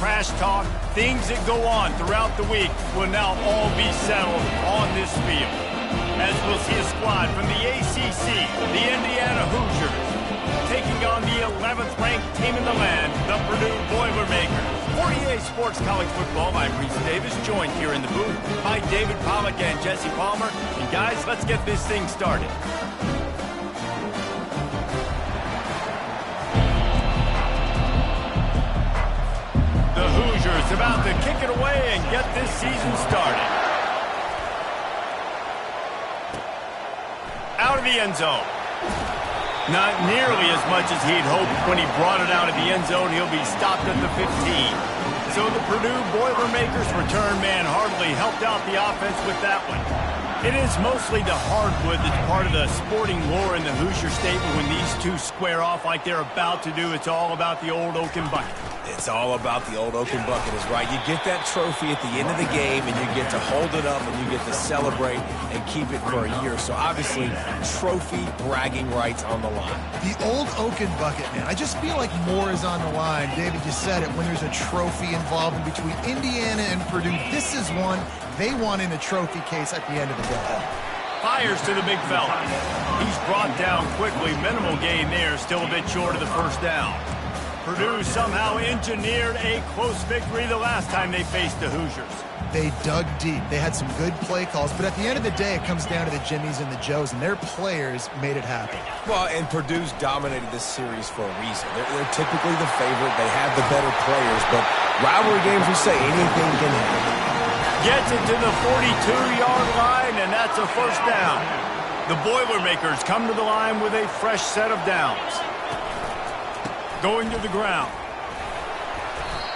trash talk, things that go on throughout the week will now all be settled on this field. As we'll see a squad from the ACC, the Indiana Hoosiers, taking on the 11th ranked team in the land, the Purdue Boilermakers. For EA Sports College Football, I'm Reese Davis, joined here in the booth by David Pollack and Jesse Palmer. And guys, let's get this thing started. The Hoosiers about to kick it away and get this season started. Out of the end zone. Not nearly as much as he'd hoped when he brought it out of the end zone. He'll be stopped at the 15. So the Purdue Boilermakers return man hardly helped out the offense with that one. It is mostly the hardwood that's part of the sporting lore in the Hoosier State, but when these two square off like they're about to do, it's all about the old Oaken Bucket. It's all about the old Oaken Bucket is right. You get that trophy at the end of the game, and you get to hold it up, and you get to celebrate and keep it for a year. So obviously, trophy bragging rights on the line. The old Oaken Bucket, man. I just feel like more is on the line. David just said it. When there's a trophy involved in between Indiana and Purdue, this is one they want in a trophy case at the end of the day. Fires to the big fella. He's brought down quickly. Minimal gain there. Still a bit short of the first down. Purdue somehow engineered a close victory the last time they faced the Hoosiers. They dug deep. They had some good play calls, but at the end of the day, it comes down to the Jimmies and the Joes, and their players made it happen. Well, and Purdue's dominated this series for a reason. They're typically the favorite. They have the better players, but rivalry games, we say anything can happen. Gets it to the 42-yard line, and that's a first down. The Boilermakers come to the line with a fresh set of downs. Going to the ground.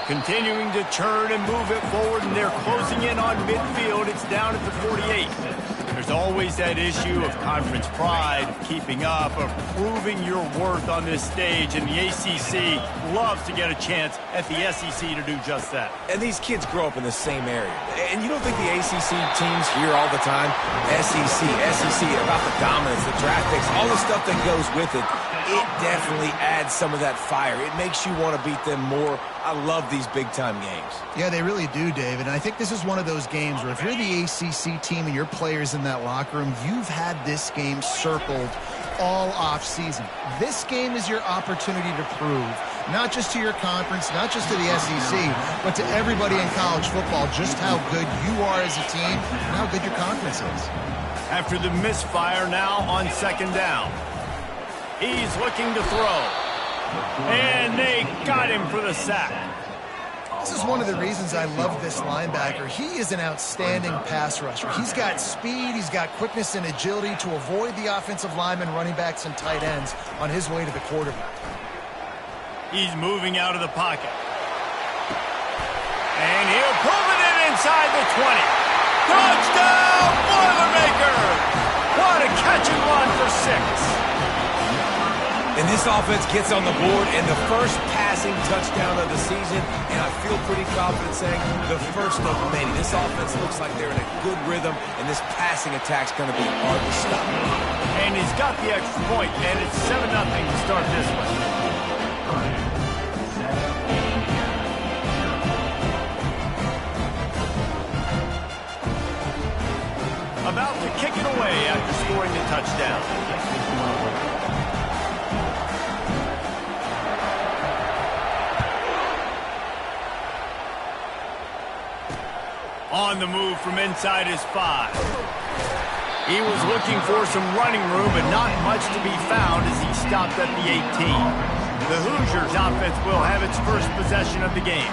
Continuing to churn and move it forward, and they're closing in on midfield. It's down at the 48. There's always that issue of conference pride, of keeping up, of proving your worth on this stage, and the ACC loves to get a chance at the SEC to do just that. And these kids grow up in the same area. And you don't think the ACC teams hear all the time, SEC, about the dominance, the draft picks, all the stuff that goes with it. It definitely adds some of that fire. It makes you want to beat them more. I love these big-time games. Yeah, they really do, David. And I think this is one of those games where if you're the ACC team and your players in that locker room, you've had this game circled all off-season. This game is your opportunity to prove, not just to your conference, not just to the SEC, but to everybody in college football, just how good you are as a team and how good your conference is. After the misfire now on second down. He's looking to throw. And they got him for the sack. This is one of the reasons I love this linebacker. He is an outstanding pass rusher. He's got speed, he's got quickness and agility to avoid the offensive linemen, running backs, and tight ends on his way to the quarterback. He's moving out of the pocket. And he'll pull it in inside the 20. Touchdown, Boilermakers! What a catch and run for 6. And this offense gets on the board and the first passing touchdown of the season, and I feel pretty confident saying the first of many. This offense looks like they're in a good rhythm, and this passing attack's going to be hard to stop. And he's got the extra point, and it's 7-0 to start this one. About to kick it away after scoring the touchdown. On the move from inside his 5. He was looking for some running room, but not much to be found as he stopped at the 18. The Hoosiers offense will have its first possession of the game.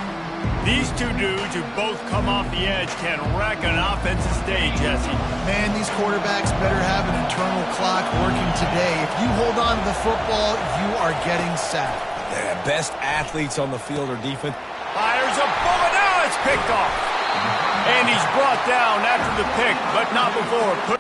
These two dudes who both come off the edge can wreck an offensive day, Jesse. Man, these quarterbacks better have an internal clock working today. If you hold on to the football, you are getting sacked. The best athletes on the field are defense. Fires a bullet. Now it's picked off. And he's brought down after the pick, but not before.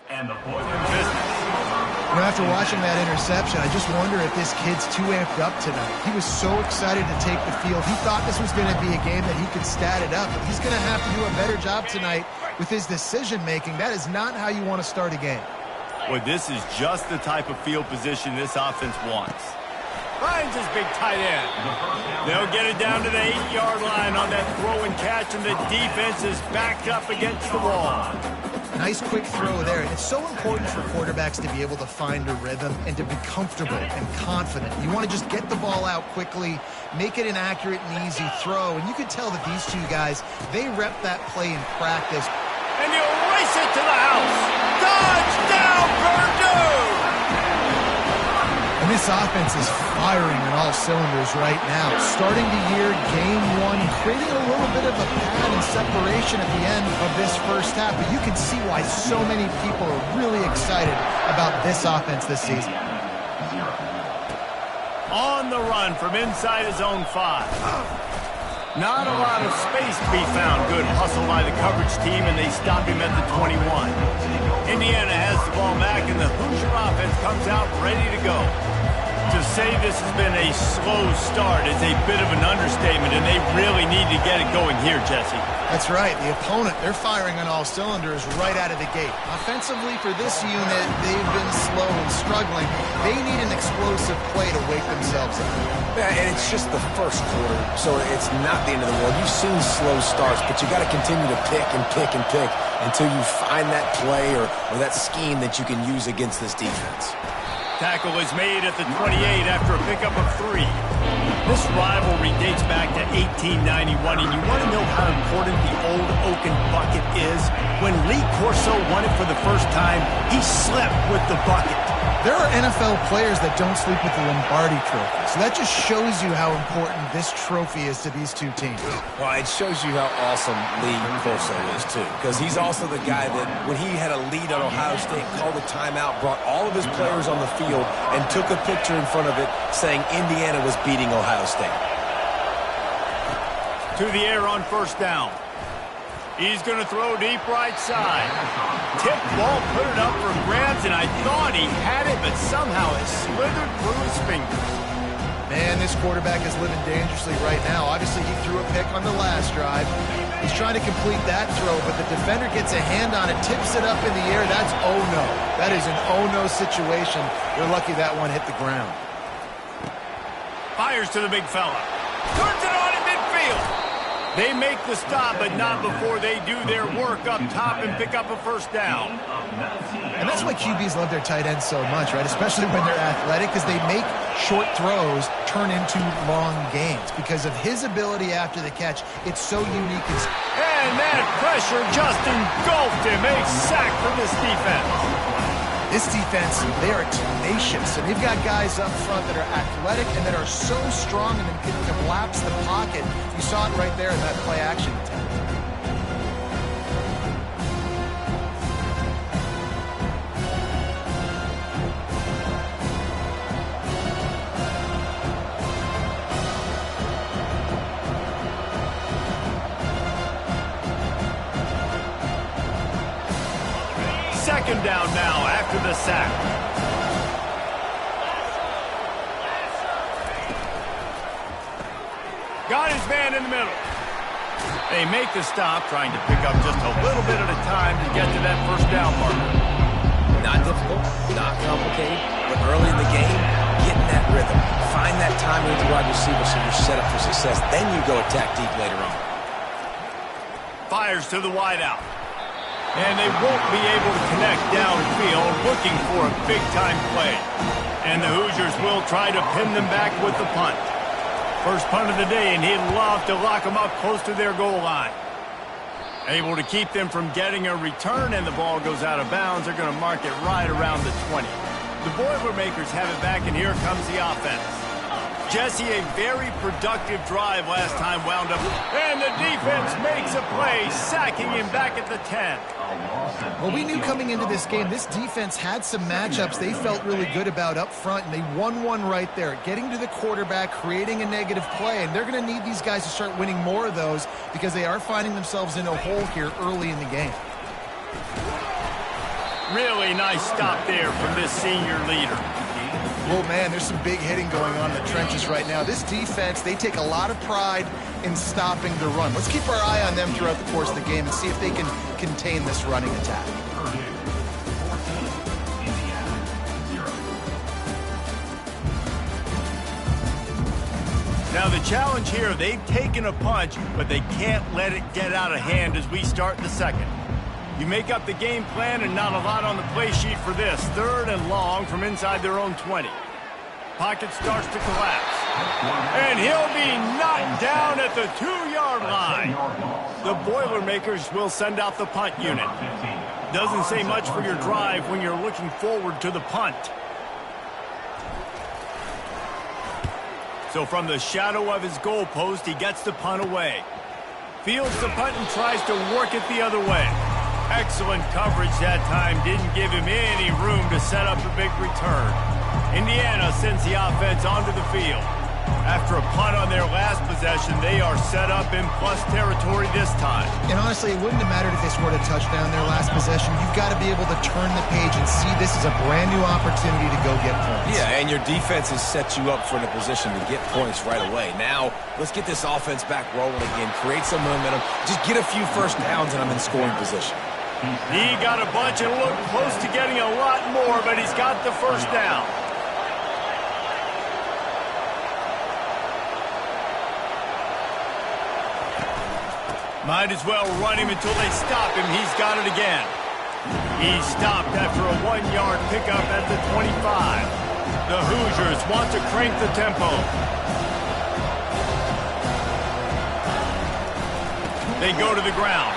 And the boys in business. You know, after watching that interception, I just wonder if this kid's too amped up tonight. He was so excited to take the field. He thought this was going to be a game that he could stat it up, but he's going to have to do a better job tonight with his decision-making. That is not how you want to start a game. Well, this is just the type of field position this offense wants. Finds his big tight end. They'll get it down to the 8-yard line on that throw and catch, and the defense is backed up against the wall. Nice quick throw there. It's so important for quarterbacks to be able to find a rhythm and to be comfortable and confident. You want to just get the ball out quickly, make it an accurate and easy throw. And you can tell that these two guys, they rep that play in practice. And he'll race it to the house. Touchdown, Purdue! And this offense is firing on all cylinders right now. Starting the year, game one, creating a little bit of a pad and separation at the end of this first half. But you can see why so many people are really excited about this offense this season. On the run from inside his own 5. Not a lot of space to be found. Good hustle by the coverage team, and they stop him at the 21. Indiana has the ball back, and the Hoosier offense comes out ready to go. To say this has been a slow start is a bit of an understatement, and they really need to get it going here, Jesse. That's right. The opponent, they're firing on all cylinders right out of the gate. Offensively, for this unit, they've been slow and struggling. They need an explosive play to wake themselves up. Yeah, and it's just the first quarter, so it's not the end of the world. You've seen slow starts, but you got to continue to pick and pick and pick until you find that play or that scheme that you can use against this defense. Tackle is made at the 28 after a pickup of 3. This rivalry dates back to 1891, and you want to know how important the old Oaken bucket is? When Lee Corso won it for the first time, he slept with the bucket. There are NFL players that don't sleep with the Lombardi Trophy, so that just shows you how important this trophy is to these two teams. Well, it shows you how awesome Lee Corso is, too, because he's also the guy that, when he had a lead on Ohio State, called a timeout, brought all of his players on the field, and took a picture in front of it saying Indiana was beating Ohio State. To the air on first down. He's going to throw deep right side. Tip ball, put it up for grabs, and I thought he had it, but somehow it slithered through his fingers. Man, this quarterback is living dangerously right now. Obviously, he threw a pick on the last drive. He's trying to complete that throw, but the defender gets a hand on it, tips it up in the air. That's oh-no. That is an oh-no situation. They're lucky that one hit the ground. Fires to the big fella. Turns it on in midfield. They make the stop, but not before they do their work up top and pick up a first down. And that's why QBs love their tight ends so much, right? Especially when they're athletic, because they make short throws turn into long gains. Because of his ability after the catch, it's so unique. And that pressure just engulfed him. A sack from this defense. This defense, they are tenacious, and they've got guys up front that are athletic and that are so strong and can collapse the pocket. You saw it right there in that play action attempt. Second down now after the sack. Got his man in the middle. They make the stop, trying to pick up just a little bit at a time to get to that first down marker. Not difficult, not complicated, but early in the game, getting that rhythm. Find that timing with the wide receiver so you're set up for success. Then you go attack deep later on. Fires to the wideout. And they won't be able to connect downfield, looking for a big-time play. And the Hoosiers will try to pin them back with the punt. First punt of the day, and he'd love to lock them up close to their goal line. Able to keep them from getting a return, and the ball goes out of bounds. They're going to mark it right around the 20. The Boilermakers have it back, and here comes the offense. Jesse, a very productive drive last time wound up, and the defense makes a play, sacking him back at the 10. Well, we knew coming into this game, this defense had some matchups they felt really good about up front, and they won one right there, getting to the quarterback, creating a negative play, and they're going to need these guys to start winning more of those because they are finding themselves in a hole here early in the game. Really nice stop there from this senior leader. Well, man, there's some big hitting going on in the trenches right now. This defense, they take a lot of pride in stopping the run. Let's keep our eye on them throughout the course of the game and see if they can contain this running attack. Now the challenge here, they've taken a punch, but they can't let it get out of hand as we start the second. You make up the game plan and not a lot on the play sheet for this. 3rd and long from inside their own 20. Pocket starts to collapse. And he'll be knocked down at the 2-yard line. The Boilermakers will send out the punt unit. Doesn't say much for your drive when you're looking forward to the punt. So from the shadow of his goalpost, he gets the punt away. Fields the punt and tries to work it the other way. Excellent coverage that time. Didn't give him any room to set up a big return. Indiana sends the offense onto the field. After a punt on their last possession, they are set up in plus territory this time. And honestly, it wouldn't have mattered if they scored a touchdown their last possession. You've got to be able to turn the page and see this is a brand new opportunity to go get points. Yeah, and your defense has set you up for the position to get points right away. Now, let's get this offense back rolling again, create some momentum, just get a few first downs, and I'm in scoring position. He got a bunch and looked close to getting a lot more, but he's got the first down. Might as well run him until they stop him. He's got it again. He's stopped after a 1-yard pickup at the 25. The Hoosiers want to crank the tempo. They go to the ground.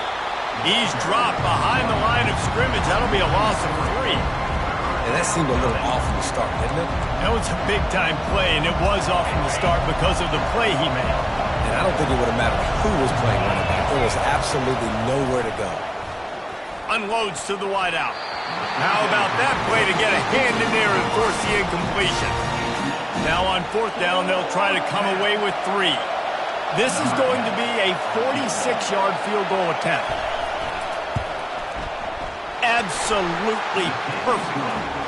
He's dropped behind the line of scrimmage. That'll be a loss of 3. And that seemed a little off from the start, didn't it? That was a big-time play, and it was off from the start because of the play he made. And I don't think it would have mattered who was playing running back. There was absolutely nowhere to go. Unloads to the wideout. How about that play to get a hand in there and force the incompletion? Now on 4th down, they'll try to come away with 3. This is going to be a 46-yard field goal attempt. Absolutely perfect.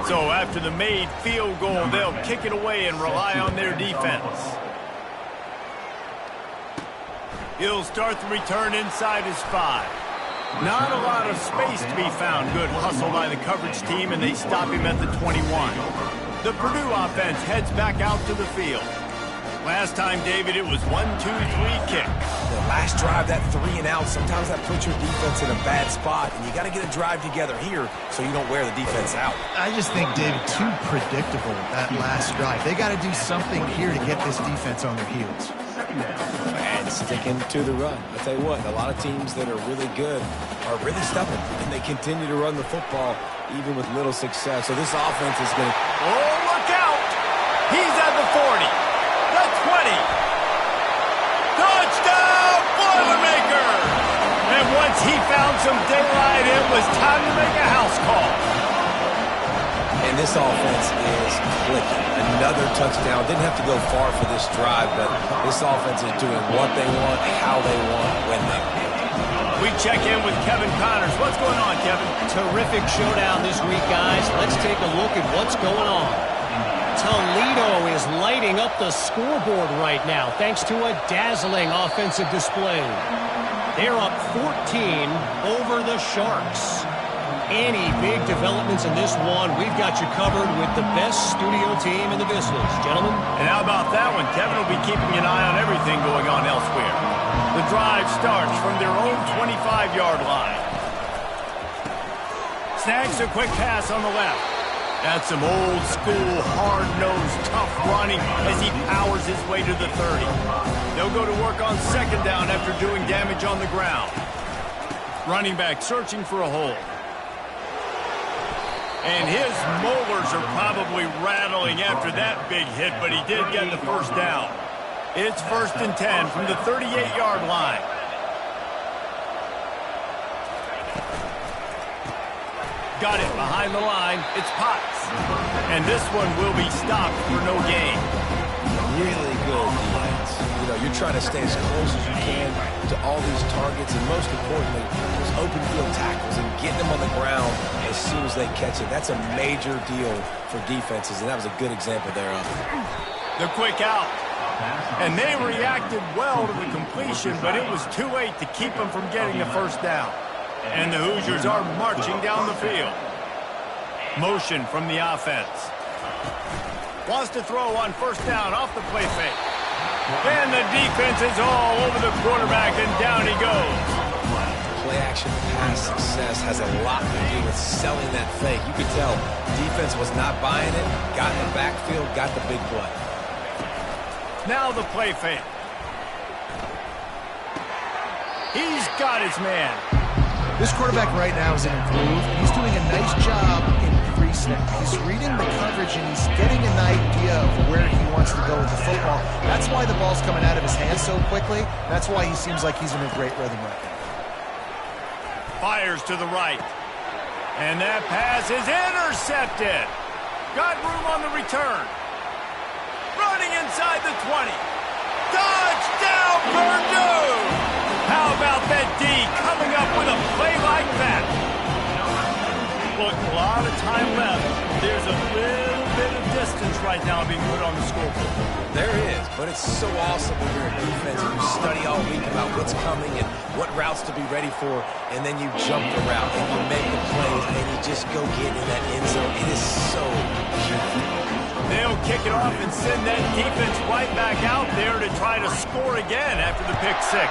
So after the made field goal, they'll kick it away and rely on their defense. He'll start the return inside his 5. Not a lot of space to be found. Good hustle by the coverage team, and they stop him at the 21. The Purdue offense heads back out to the field. Last time, David, it was 1-2-3 kick. The last drive, that 3 and out, sometimes that puts your defense in a bad spot, and you got to get a drive together here so you don't wear the defense out. I just think, David, too predictable, that last drive. They got to do something here to get this defense on their heels. And sticking to the run. I'll tell you what, a lot of teams that are really good are really stubborn, and they continue to run the football even with little success. So this offense is going to... Oh, look out! He's at the 40. The 20. Touchdown, Boilermaker! And once he found some daylight, it was time to make a house call. And this offense is clicking. Another touchdown. Didn't have to go far for this drive, but this offense is doing what they want, how they want, when they want. We check in with Kevin Connors. What's going on, Kevin? Terrific showdown this week, guys. Let's take a look at what's going on. Toledo is lighting up the scoreboard right now thanks to a dazzling offensive display. They're up 14 over the Sharks. Any big developments in this one, we've got you covered with the best studio team in the business. Gentlemen? And how about that one? Kevin will be keeping an eye on everything going on elsewhere. The drive starts from their own 25-yard line. Snags a quick pass on the left. That's some old-school, hard-nosed, tough running as he powers his way to the 30. They'll go to work on 2nd down after doing damage on the ground. Running back searching for a hole. And his molars are probably rattling after that big hit, but he did get the first down. It's 1st and 10 from the 38-yard line. Got it behind the line. It's Potts. And this one will be stopped for no gain. Really good defense. You know, you're trying to stay as close as you can to all these targets, and most importantly, those open field tackles and getting them on the ground as soon as they catch it. That's a major deal for defenses, and that was a good example there of it. The quick out. And they reacted well to the completion, but it was too late to keep them from getting the first down. And the Hoosiers are marching down the field. Motion from the offense. Wants to throw on first down off the play fake. And the defense is all over the quarterback, and down he goes. Play-action pass success has a lot to do with selling that fake. You could tell defense was not buying it, got in the backfield, got the big play. Now the play fake. He's got his man. This quarterback right now is in a groove. He's doing a nice job in pre-snap. He's reading the coverage, and he's getting an idea of where he wants to go with the football. That's why the ball's coming out of his hands so quickly. That's why he seems like he's in a great rhythm right now. Fires to the right. And that pass is intercepted. Got room on the return. Running inside the 20. Touchdown, Purdue! How about that D coming up with a play like that? Look, a lot of time left. There's a little bit of distance right now being put on the scoreboard. There is, but it's so awesome when you're a defense and you study all week about what's coming and what routes to be ready for, and then you jump the route and you make the plays and you just go get in that end zone. It is so beautiful. They'll kick it off and send that defense right back out there to try to score again after the pick six.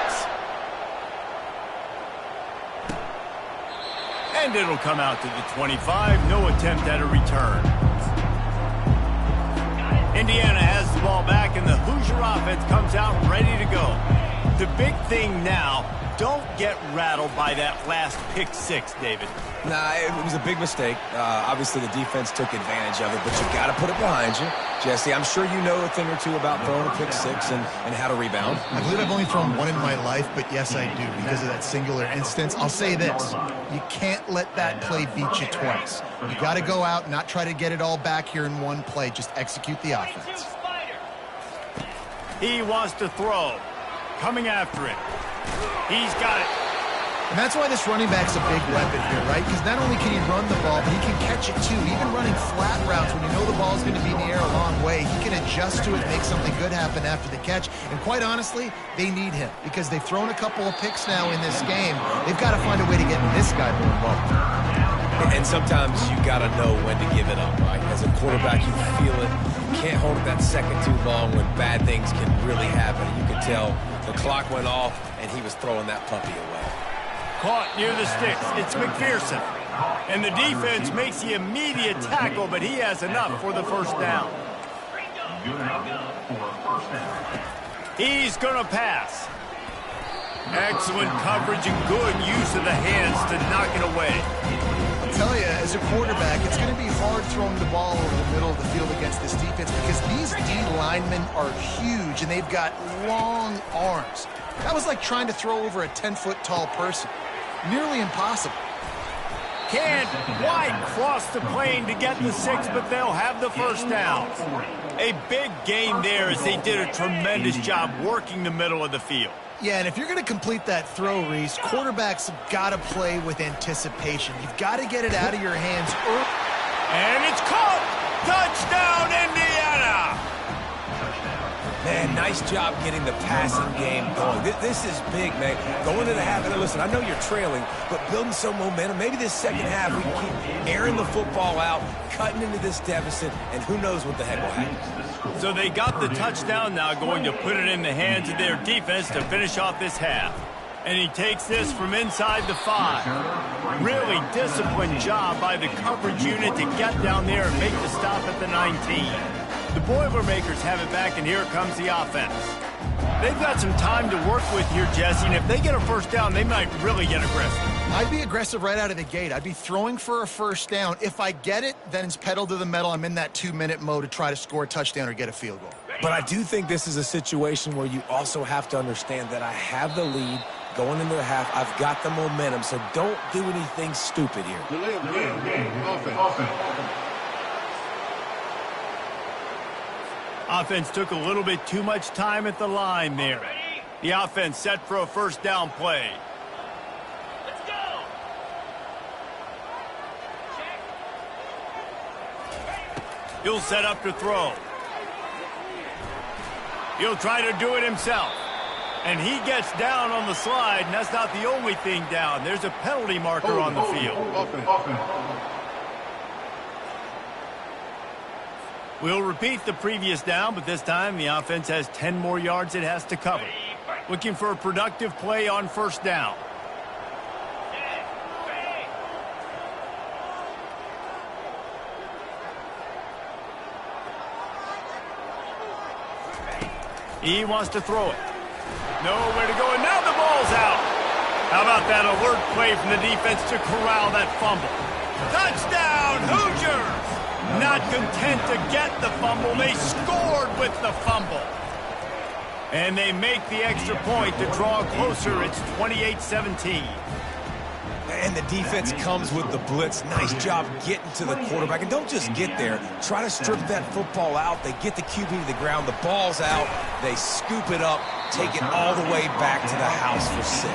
And it'll come out to the 25. No attempt at a return. Indiana has the ball back, and the Hoosier offense comes out ready to go. The big thing now, don't get rattled by that last pick six, David. Nah, it was a big mistake. Obviously, the defense took advantage of it, but you got to put it behind you. Jesse, I'm sure you know a thing or two about throwing a pick six and how to rebound. I believe I've only thrown one in my life, but yes, I do, because of that singular instance. I'll say this. You can't let that play beat you twice. You got to go out and not try to get it all back here in one play. Just execute the offense. He wants to throw. Coming after it. He's got it. And that's why this running back's a big weapon here, right? Because not only can he run the ball, but he can catch it too. Even running flat routes when you know the ball's going to be in the air a long way, he can adjust to it and make something good happen after the catch. And quite honestly, they need him because they've thrown a couple of picks now in this game. They've got to find a way to get this guy more involved. And sometimes you got to know when to give it up, right? As a quarterback, you feel it. You can't hold it that second too long when bad things can really happen. You could tell the clock went off, and he was throwing that puppy away. Caught near the sticks. It's McPherson. And the defense makes the immediate tackle, but he has enough for the first down. He's going to pass. Excellent coverage and good use of the hands to knock it away. I'll tell you, as a quarterback, it's going to be hard throwing the ball over the middle of the field against this defense because these D linemen are huge and they've got long arms. That was like trying to throw over a 10-foot tall person. Nearly impossible. Can't quite cross the plane to get the six, but they'll have the first down. A big gain there as they did a tremendous job working the middle of the field. Yeah, and if you're going to complete that throw, Reese, quarterbacks have got to play with anticipation. You've got to get it out of your hands early. And it's caught! Touchdown, Indiana! Man, nice job getting the passing game going. This is big, man. Going to the half, and listen, I know you're trailing, but building some momentum. Maybe this second half we can keep airing the football out, cutting into this deficit, and who knows what the heck will happen. So they got the touchdown now, going to put it in the hands of their defense to finish off this half. And he takes this from inside the 5. Really disciplined job by the coverage unit to get down there and make the stop at the 19. The Boilermakers have it back, and here comes the offense. They've got some time to work with here, Jesse, and if they get a first down, they might really get aggressive. I'd be aggressive right out of the gate. I'd be throwing for a first down. If I get it, then it's pedal to the metal. I'm in that 2-minute mode to try to score a touchdown or get a field goal. But I do think this is a situation where you also have to understand that I have the lead going into the half. I've got the momentum, so don't do anything stupid here. Offense took a little bit too much time at the line there. The offense set for a first down play. Let's go. He'll set up to throw. He'll try to do it himself. And he gets down on the slide, and that's not the only thing down. There's a penalty marker on the field. We'll repeat the previous down, but this time the offense has 10 more yards it has to cover. Looking for a productive play on first down. He wants to throw it. Nowhere to go, and now the ball's out. How about that alert play from the defense to corral that fumble? Touchdown, Hoosiers! Not content to get the fumble, they scored with the fumble. And they make the extra point to draw closer. It's 28-17. And the defense comes with the blitz. Nice job getting to the quarterback. And don't just get there. Try to strip that football out. They get the QB to the ground. The ball's out. They scoop it up, take it all the way back to the house for 6.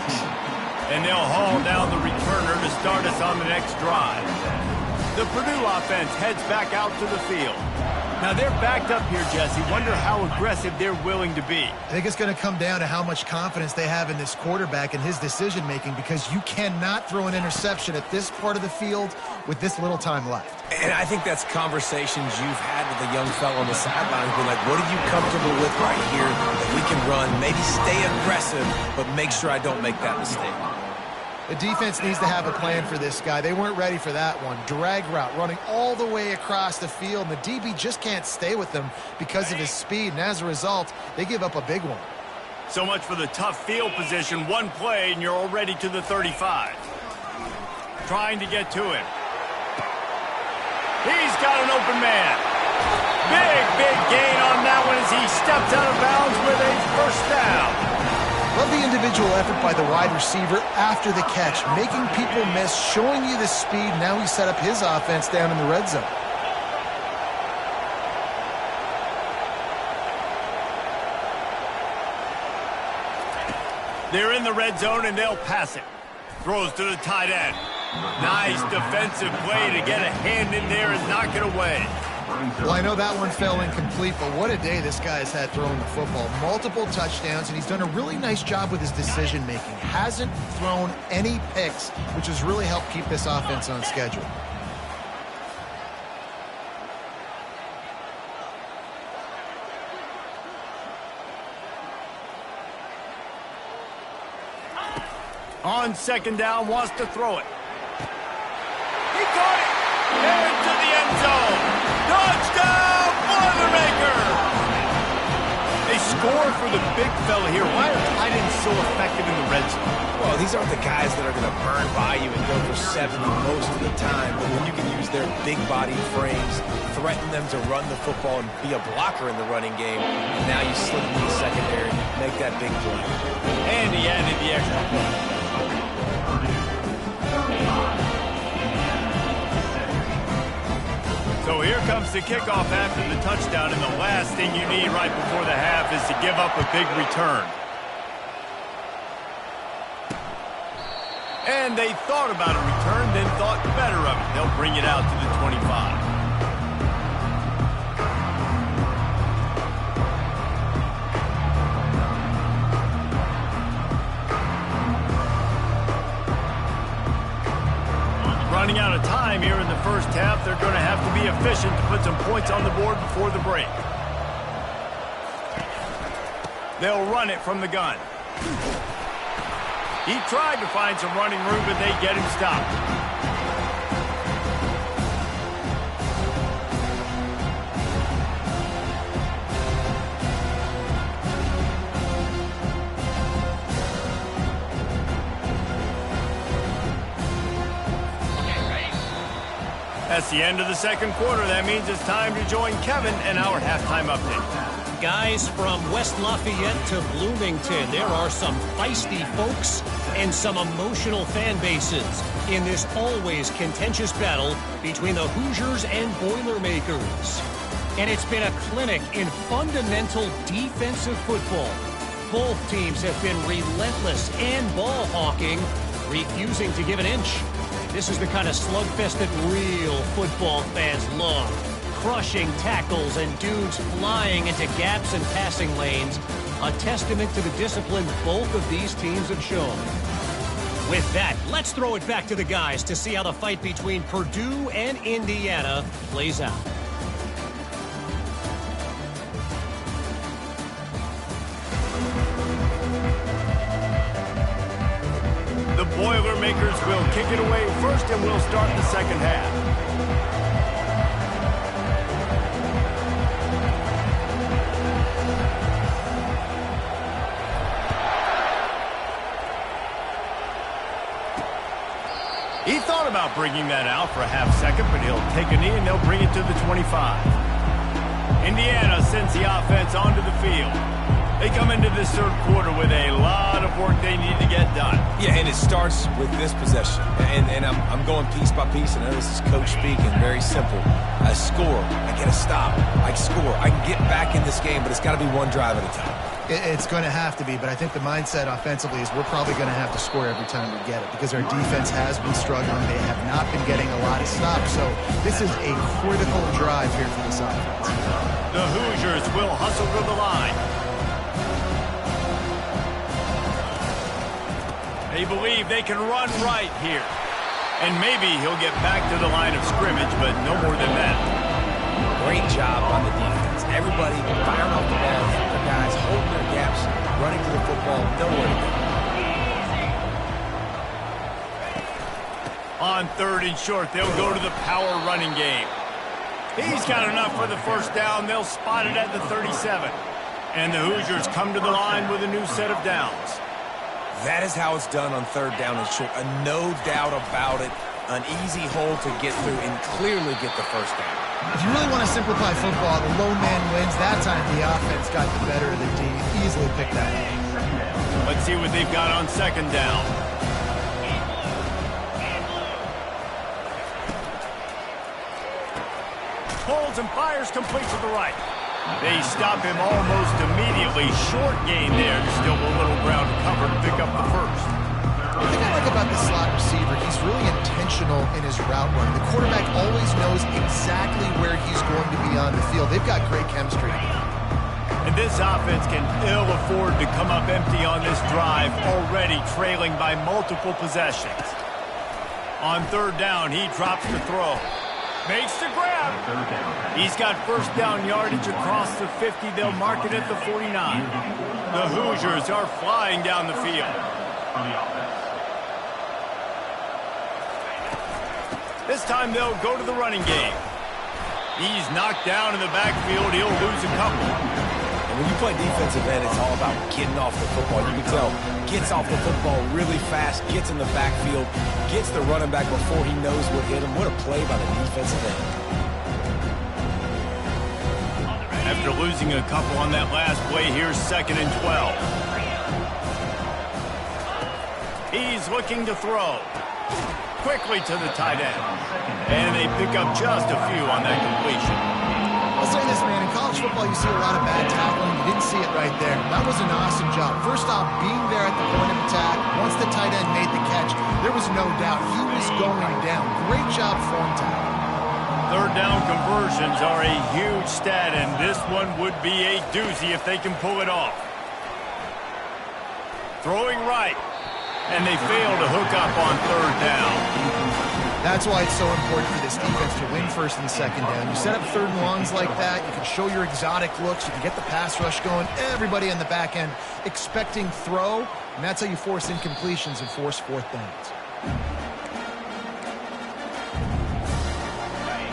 And they'll haul down the returner to start us on the next drive. The Purdue offense heads back out to the field. Now, they're backed up here, Jesse. Wonder how aggressive they're willing to be. I think it's going to come down to how much confidence they have in this quarterback and his decision-making, because you cannot throw an interception at this part of the field with this little time left. And I think that's conversations you've had with the young fellow on the sidelines. Being like, what are you comfortable with right here that we can run? Maybe stay aggressive, but make sure I don't make that mistake. The defense needs to have a plan for this guy. They weren't ready for that one. Drag route, running all the way across the field, and the DB just can't stay with them because of his speed, and as a result, they give up a big one. So much for the tough field position. One play, and you're already to the 35. Trying to get to him. He's got an open man. Big gain on that one as he steps out of bounds with a first down. Love the individual effort by the wide receiver after the catch, making people miss, showing you the speed. Now he set up his offense down in the red zone. They're in the red zone, and they'll pass it. Throws to the tight end. Nice defensive play to get a hand in there and knock it away. Well, I know that one fell incomplete, but what a day this guy has had throwing the football. Multiple touchdowns, and he's done a really nice job with his decision-making. Hasn't thrown any picks, which has really helped keep this offense on schedule. On second down, wants to throw it. He caught it! Into the end zone! Touchdown, Boilermaker! They score for the big fella here. Why are tight ends so effective in the red zone? Well, these aren't the guys that are going to burn by you and go for 70 most of the time. But when you can use their big-bodied frames, threaten them to run the football and be a blocker in the running game, and now you slip into the secondary, make that big play. And he added the extra point. So here comes the kickoff after the touchdown, and the last thing you need right before the half is to give up a big return. And they thought about a return, then thought better of it. They'll bring it out to the 25. Running out of time here in the first half. They're going to have to be efficient to put some points on the board before the break. They'll run it from the gun. He tried to find some running room, but they get him stopped. That's the end of the second quarter. That means it's time to join Kevin and our halftime update. Guys, from West Lafayette to Bloomington, there are some feisty folks and some emotional fan bases in this always contentious battle between the Hoosiers and Boilermakers. And it's been a clinic in fundamental defensive football. Both teams have been relentless and ball hawking, refusing to give an inch. This is the kind of slugfest that real football fans love. Crushing tackles and dudes flying into gaps and passing lanes. A testament to the discipline both of these teams have shown. With that, let's throw it back to the guys to see how the fight between Purdue and Indiana plays out. The Boilermakers will kick it away first, and we'll start the second half. He thought about bringing that out for a half second, but he'll take a knee and they'll bring it to the 25. Indiana sends the offense onto the field. They come into this third quarter with a lot of work they need to get done. Yeah, and it starts with this possession. And I'm going piece by piece, and I know this is coach speaking, very simple. I score, I get a stop, I score. I can get back in this game, but it's got to be one drive at a time. It's going to have to be, but I think the mindset offensively is we're probably going to have to score every time we get it because our defense has been struggling. They have not been getting a lot of stops, so this is a critical drive here for this offense. The Hoosiers will hustle to the line. They believe they can run right here. And maybe he'll get back to the line of scrimmage, but no more than that. Great job on the defense. Everybody firing off the ball. The guys holding their gaps, running to the football, nowhere to go. On third and short, they'll go to the power running game. He's got enough for the first down. They'll spot it at the 37. And the Hoosiers come to the line with a new set of downs. That is how it's done on third down and short. No doubt about it. An easy hole to get through and clearly get the first down. If you really want to simplify football, the lone man wins. That time the offense got the better of the D. Easily picked that up. Let's see what they've got on second down. Holds and fires complete to the right. They stop him almost immediately. Short gain there. Still a little ground to cover to pick up the first. The thing I like about the slot receiver, he's really intentional in his route run. The quarterback always knows exactly where he's going to be on the field. They've got great chemistry. And this offense can ill afford to come up empty on this drive, already trailing by multiple possessions. On third down, he drops the throw. Makes the grab. He's got first down yardage across the 50. They'll mark it at the 49. The Hoosiers are flying down the field. This time they'll go to the running game. He's knocked down in the backfield. He'll lose a couple. And when you play defensive end, it's all about getting off the football. You can tell, gets off the football really fast, gets in the backfield, gets the running back before he knows what hit him. What a play by the defensive end. After losing a couple on that last play, here's 2nd and 12. He's looking to throw. Quickly to the tight end. And they pick up just a few on that completion. I'll say this, man. In college football, you see a lot of bad tackling. You didn't see it right there. That was an awesome job. First off, being there at the point of attack. Once the tight end made the catch, there was no doubt he was going down. Great job form tackle. Third down conversions are a huge stat, and this one would be a doozy if they can pull it off. Throwing right, and they fail to hook up on third down. That's why it's so important for this defense to win first and second down. You set up third and longs like that, you can show your exotic looks, you can get the pass rush going, everybody on the back end expecting throw, and that's how you force incompletions and force fourth downs.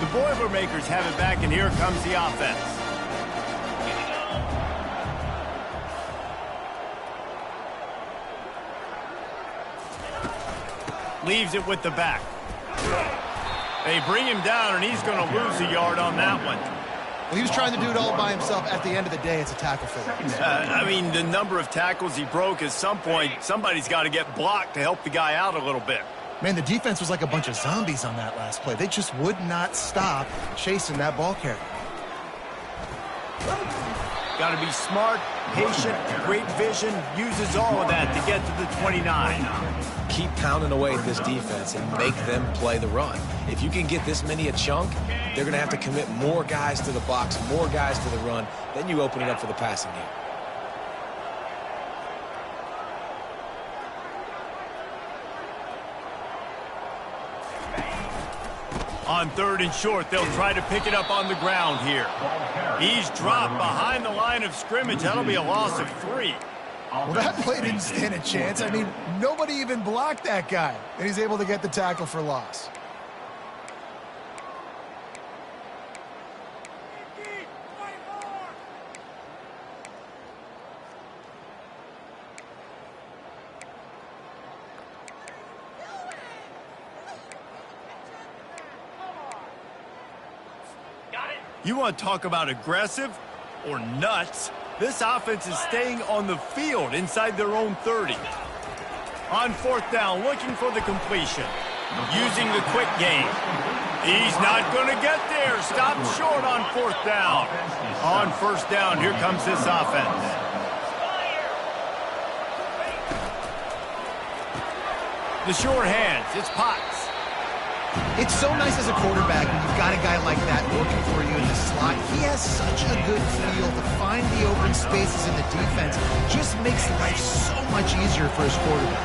The Boilermakers have it back, and here comes the offense. Leaves it with the back. They bring him down, and he's going to lose a yard on that one. Well, he was trying to do it all by himself. At the end of the day, it's a tackle failure. I mean, the number of tackles he broke, at some point, somebody's got to get blocked to help the guy out a little bit. Man, the defense was like a bunch of zombies on that last play. They just would not stop chasing that ball carrier. Got to be smart, patient, great vision, uses all of that to get to the 29. Keep pounding away at this defense and make them play the run. If you can get this many a chunk, they're going to have to commit more guys to the box, more guys to the run. Then you open it up for the passing game. On 3rd and short, they'll try to pick it up on the ground here. He's dropped behind the line of scrimmage. That'll be a loss of 3. Well, that play didn't stand a chance. I mean, nobody even blocked that guy, and he's able to get the tackle for loss. You want to talk about aggressive or nuts? This offense is staying on the field inside their own 30. On 4th down, looking for the completion. Using the quick game. He's not going to get there. Stopped short on 4th down. On 1st down, here comes this offense. The short hands, it's Potts. It's so nice as a quarterback when you've got a guy like that working for you in the slot. He has such a good feel to find the open spaces in the defense. Just makes life so much easier for his quarterback.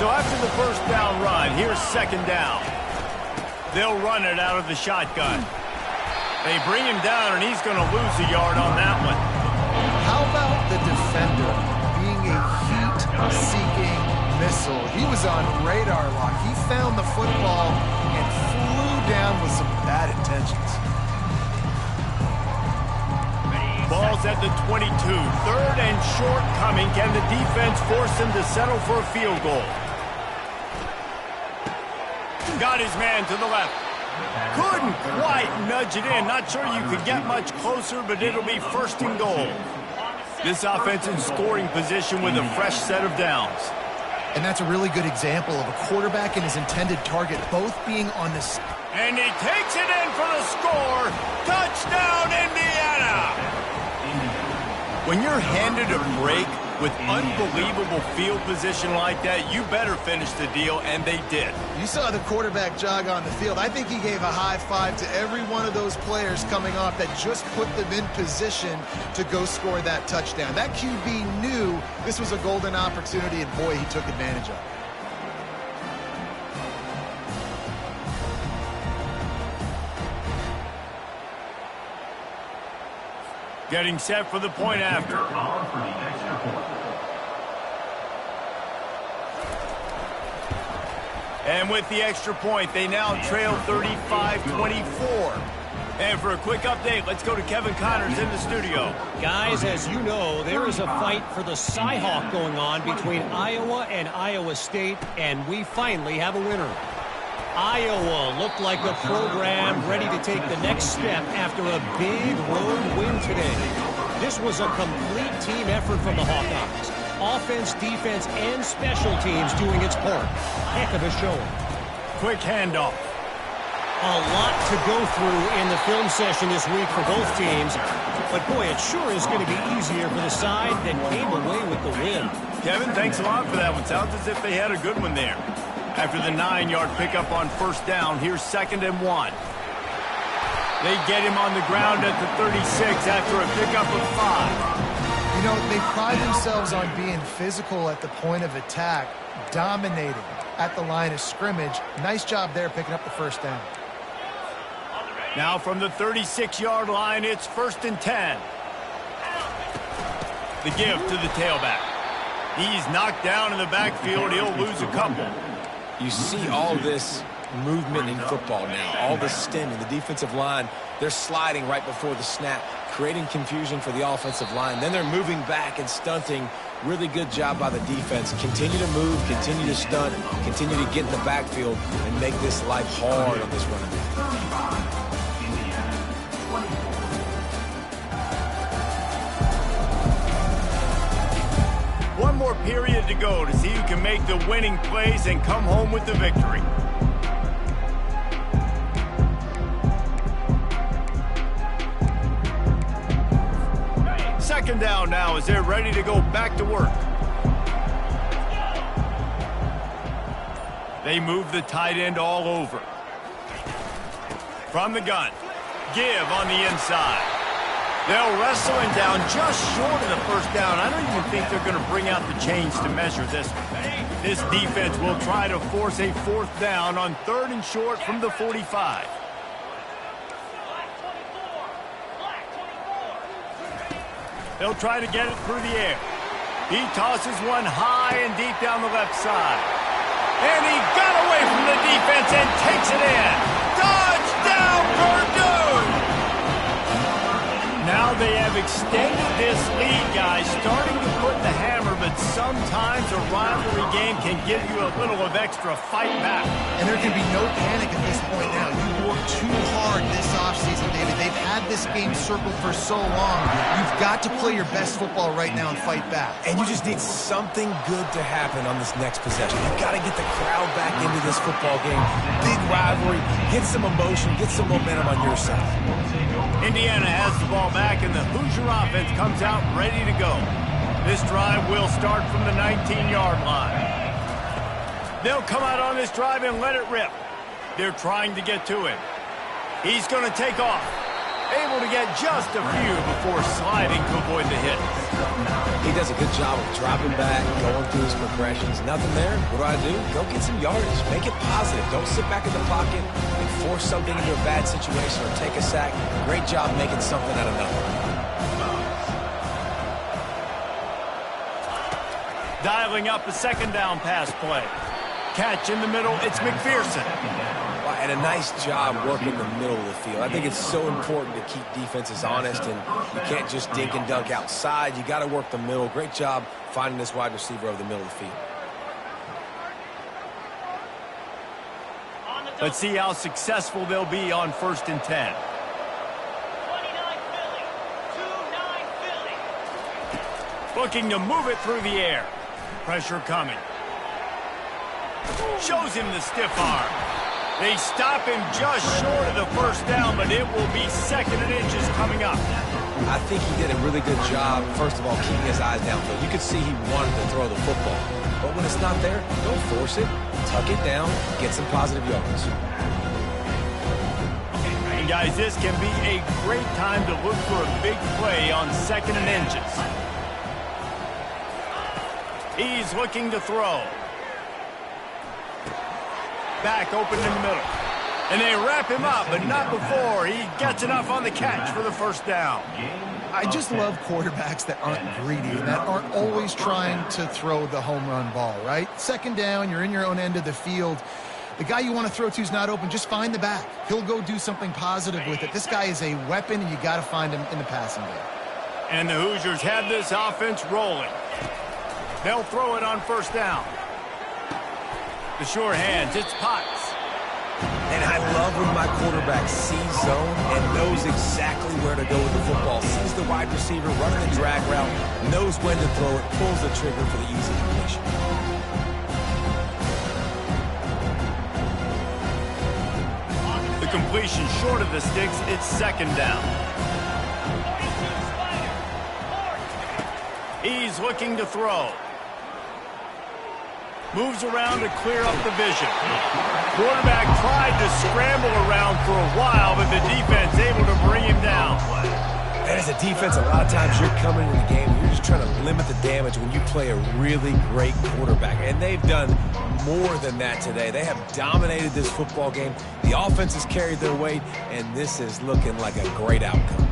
So after the 1st down run, here's 2nd down. They'll run it out of the shotgun. They bring him down, and he's going to lose a yard on that one. How about the defender being a heat-seeking missile? He was on radar lock. He found the football and flew down with some bad intentions. Ball's at the 22. 3rd and short coming. Can the defense force him to settle for a field goal? Got his man to the left. Couldn't quite nudge it in. Not sure you could get much closer, but it'll be 1st and goal. This offense in scoring position with a fresh set of downs. And that's a really good example of a quarterback and his intended target both being on the... And he takes it in for the score. Touchdown, Indiana! When you're handed a break with unbelievable field position like that, you better finish the deal, and they did. You saw the quarterback jog on the field. I think he gave a high five to every one of those players coming off that just put them in position to go score that touchdown. That QB knew this was a golden opportunity, and boy, he took advantage of it. Getting set for the point after. And with the extra point, they now trail 35-24. And for a quick update, let's go to Kevin Connors in the studio. Guys, as you know, there is a fight for the Cy-Hawk going on between Iowa and Iowa State, and we finally have a winner. Iowa looked like a program ready to take the next step after a big road win today. This was a complete team effort from the Hawkeyes. Offense, defense, and special teams doing its part. Heck of a showing. Quick handoff. A lot to go through in the film session this week for both teams. But boy, it sure is going to be easier for the side that came away with the win. Kevin, thanks a lot for that one. Sounds as if they had a good one there. After the 9-yard pickup on 1st down, here's 2nd and 1. They get him on the ground at the 36 after a pickup of 5. You know, they pride themselves on being physical at the point of attack, dominating at the line of scrimmage. Nice job there picking up the 1st down. Now from the 36-yard line, it's 1st and 10. The give to the tailback. He's knocked down in the backfield. He'll lose a couple. You see all this movement in football now, all the stemming. The defensive line, they're sliding right before the snap, creating confusion for the offensive line. Then they're moving back and stunting. Really good job by the defense. Continue to move, continue to stunt, continue to get in the backfield and make this life hard on this running back. One more period to go to see who can make the winning plays and come home with the victory. second down now as they're ready to go back to work. They move the tight end all over. From the gun, give on the inside. They'll wrestle him down just short of the first down. I don't even think they're going to bring out the chains to measure this one. This defense will try to force a fourth down on 3rd and short from the 45. They'll try to get it through the air. He tosses one high and deep down the left side. And he got away from the defense and takes it in. Touchdown, Purdue! Now they have extended this lead, guys, starting to put the hammer, but sometimes a rivalry game can give you a little of extra fight back. And there can be no panic at this point now. You've worked too hard this offseason, David. They've had this game circled for so long. You've got to play your best football right now and fight back. And you just need something good to happen on this next possession. You've got to get the crowd back into this football game. Big rivalry. Get some emotion. Get some momentum on your side. Indiana has the ball back, and the Hoosier offense comes out ready to go. This drive will start from the 19-yard line. They'll come out on this drive and let it rip. They're trying to get to him. He's going to take off. Able to get just a few before sliding to avoid the hit. He does a good job of dropping back, going through his progressions. Nothing there. What do? Go get some yardage. Make it positive. Don't sit back in the pocket and force something into a bad situation or take a sack. Great job making something out of nothing. Dialing up a second down pass play. Catch in the middle. It's McPherson. And a nice job working the middle of the field. I think it's so important to keep defenses honest, and you can't just dink and dunk outside. You got to work the middle. Great job finding this wide receiver over the middle of the field. Let's see how successful they'll be on 1st and 10. 29 Philly. Looking to move it through the air. Pressure coming. Shows him the stiff arm. They stop him just short of the first down, but it will be 2nd and inches coming up. I think he did a really good job, first of all, keeping his eyes downfield. You could see he wanted to throw the football. But when it's not there, don't force it. Tuck it down. Get some positive yards. And guys, this can be a great time to look for a big play on 2nd and inches. He's looking to throw. Back open in the middle. And they wrap him up, but not before he gets enough on the catch for the first down. I just love quarterbacks that aren't greedy, that aren't always trying to throw the home run ball, right? 2nd down, you're in your own end of the field. The guy you want to throw to is not open. Just find the back. He'll go do something positive with it. This guy is a weapon, and you got to find him in the passing game. And the Hoosiers have this offense rolling. They'll throw it on 1st down. The sure hands, it's Potts. And I love when my quarterback sees zone and knows exactly where to go with the football. Sees the wide receiver running the drag route, knows when to throw it, pulls the trigger for the easy completion. The completion short of the sticks, it's 2nd down. He's looking to throw. Moves around to clear up the vision. Quarterback tried to scramble around for a while, but the defense able to bring him down. And as a defense, a lot of times you're coming into the game and you're just trying to limit the damage when you play a really great quarterback. And they've done more than that today. They have dominated this football game. The offense has carried their weight, and this is looking like a great outcome.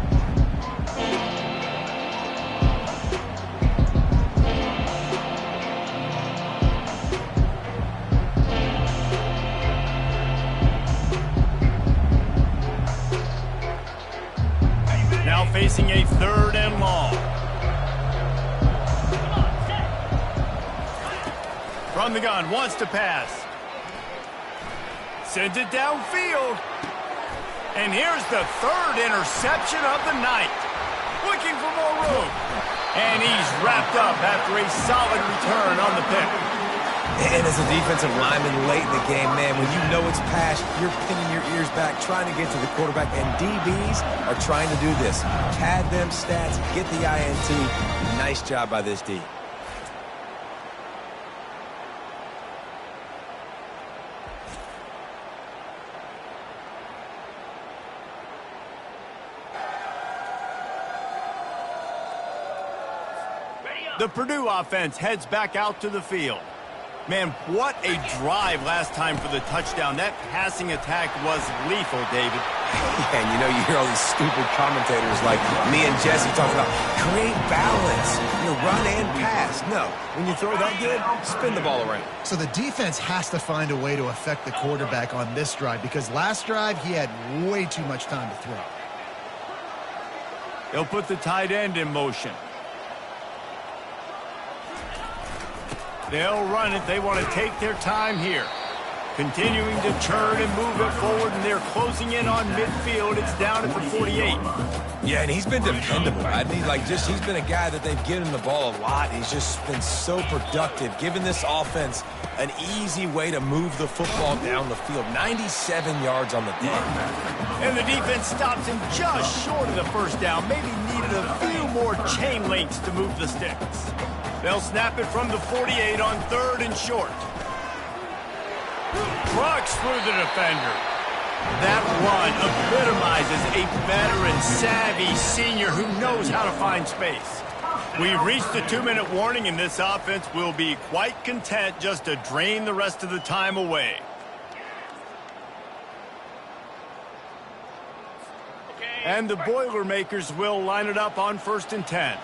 Facing a 3rd and long. From the gun, wants to pass. Sends it downfield. And here's the 3rd interception of the night. Looking for more room. And he's wrapped up after a solid return on the pick. And as a defensive lineman late in the game, man, when you know it's pass, you're pinning your ears back, trying to get to the quarterback, and DBs are trying to do this. Pad them stats, get the INT. Nice job by this D. The Purdue offense heads back out to the field. Man, what a drive last time for the touchdown. That passing attack was lethal, David. And you know, you hear all these stupid commentators like me and Jesse talking about create balance, run and pass. No, when you throw that good, spin the ball around. So the defense has to find a way to affect the quarterback on this drive, because last drive he had way too much time to throw. They'll put the tight end in motion. They'll run it. They want to take their time here. Continuing to turn and move it forward, and they're closing in on midfield. It's down at the 48. Yeah, and he's been dependable. He's been a guy that they've given him the ball a lot. He's just been so productive, giving this offense an easy way to move the football down the field. 97 yards on the day. And the defense stops him just short of the first down. Maybe needed a few more chain links to move the sticks. They'll snap it from the 48 on 3rd and short. Trucks through the defender. That run epitomizes a veteran, savvy senior who knows how to find space. We've reached the 2-minute warning, and this offense will be quite content just to drain the rest of the time away. And the Boilermakers will line it up on 1st and 10.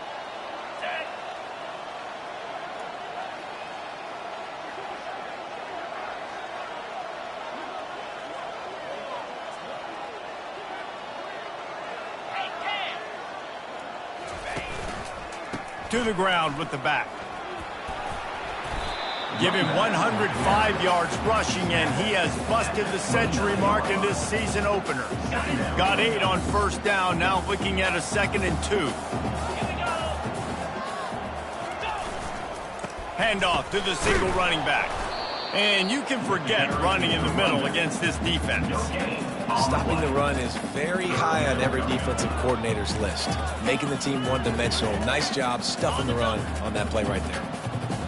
To the ground with the back. Give him 105 yards rushing, and he has busted the century mark in this season opener. Got 8 on 1st down, now looking at a 2nd and 2. Handoff to the single running back. And you can forget running in the middle against this defense. Stopping the run is very high on every defensive coordinator's list. Making the team one-dimensional. Nice job stuffing the run on that play right there.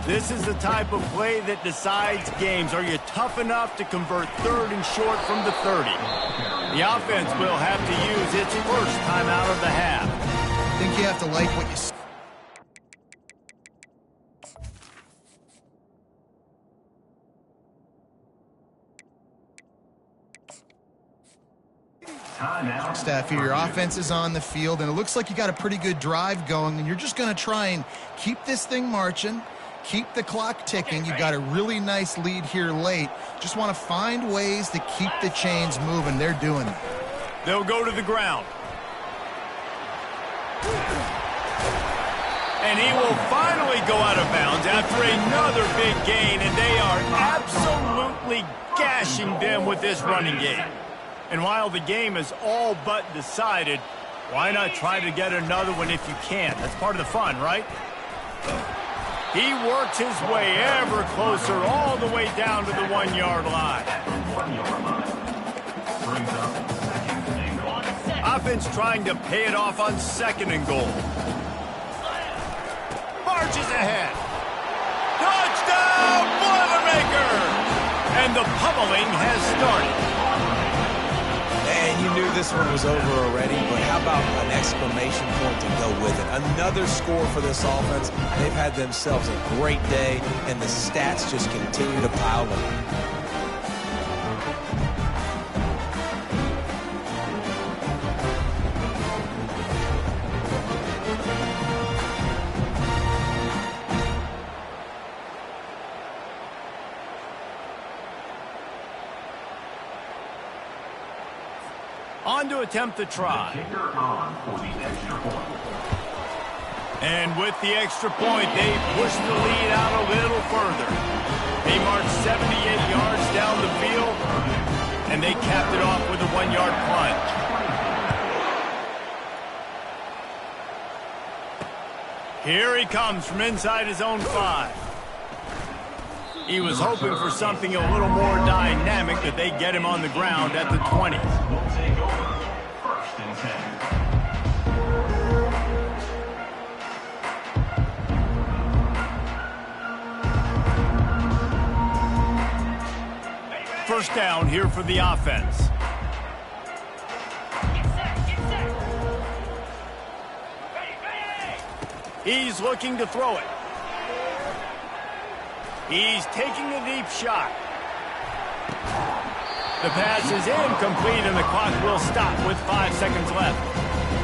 This is the type of play that decides games. Are you tough enough to convert 3rd and short from the 30? The offense will have to use its first time out of the half. I think you have to like what you see. Staff here, your offense is on the field, and it looks like you got a pretty good drive going, and you're just going to try and keep this thing marching, keep the clock ticking. You've got a really nice lead here late. Just want to find ways to keep the chains moving. They're doing it. They'll go to the ground. And he will finally go out of bounds after another big gain, and they are absolutely gashing them with this running game. And while the game is all but decided, why not try to get another one if you can? That's part of the fun, right? He works his way ever closer all the way down to the 1-yard line. Offense trying to pay it off on 2nd and goal. Marches ahead. Touchdown, Boilermakers! And the pummeling has started. And you knew this one was over already, but how about an exclamation point to go with it? Another score for this offense. They've had themselves a great day, and the stats just continue to pile up. On to attempt the try. And with the extra point, they push the lead out a little further. They march 78 yards down the field, and they capped it off with a 1-yard plunge. Here he comes from inside his own 5. He was hoping for something a little more dynamic, that they get him on the ground at the 20. Will take over. First and 10. First down here for the offense. Get set, get set. Ready, ready. He's looking to throw it. He's taking a deep shot. The pass is incomplete, and the clock will stop with 5 seconds left.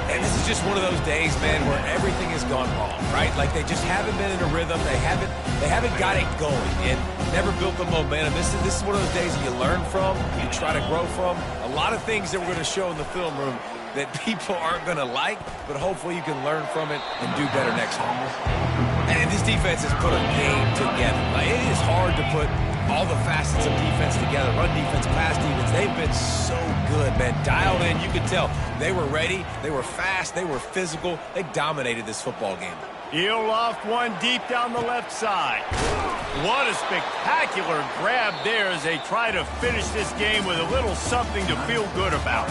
And this is just one of those days, man, where everything has gone wrong, right? Like they just haven't been in a rhythm. They haven't got it going and never built the momentum. This is one of those days that you learn from, you try to grow from. A lot of things that we're going to show in the film room that people aren't going to like, but hopefully you can learn from it and do better next time. And this defense has put a game together. Like, it is hard to put all the facets of defense together. Run defense, pass defense. They've been so good, man. Dialed in. You could tell they were ready. They were fast. They were physical. They dominated this football game. He'll loft one deep down the left side. What a spectacular grab there as they try to finish this game with a little something to feel good about.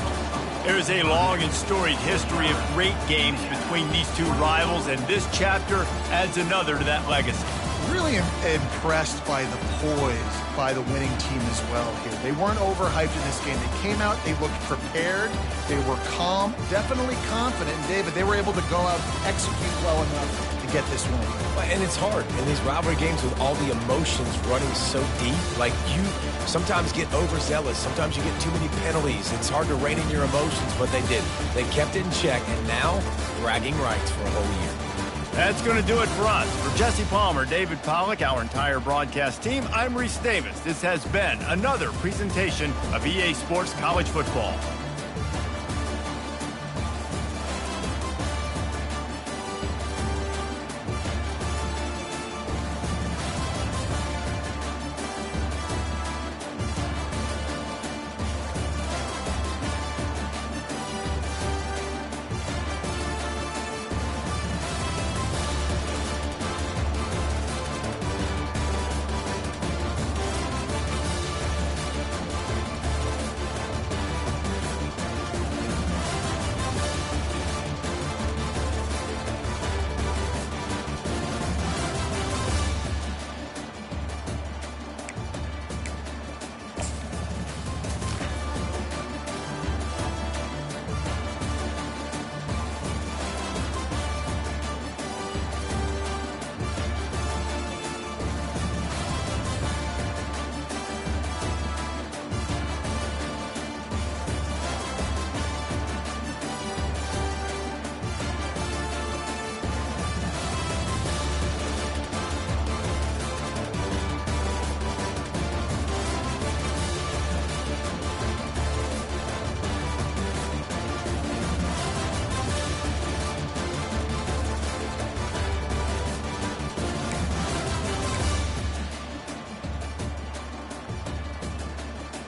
There's a long and storied history of great games between these two rivals, and this chapter adds another to that legacy. Really impressed by the poise by the winning team as well here. They weren't overhyped in this game. They came out, they looked prepared, they were calm, definitely confident. And David, they were able to go out and execute well enough to get this win. And it's hard in these rivalry games with all the emotions running so deep. Like, you sometimes get overzealous. Sometimes you get too many penalties. It's hard to rein in your emotions, but they did. They kept it in check, and now bragging rights for a whole year. That's going to do it for us. For Jesse Palmer, David Pollack, our entire broadcast team, I'm Reese Davis. This has been another presentation of EA Sports College Football.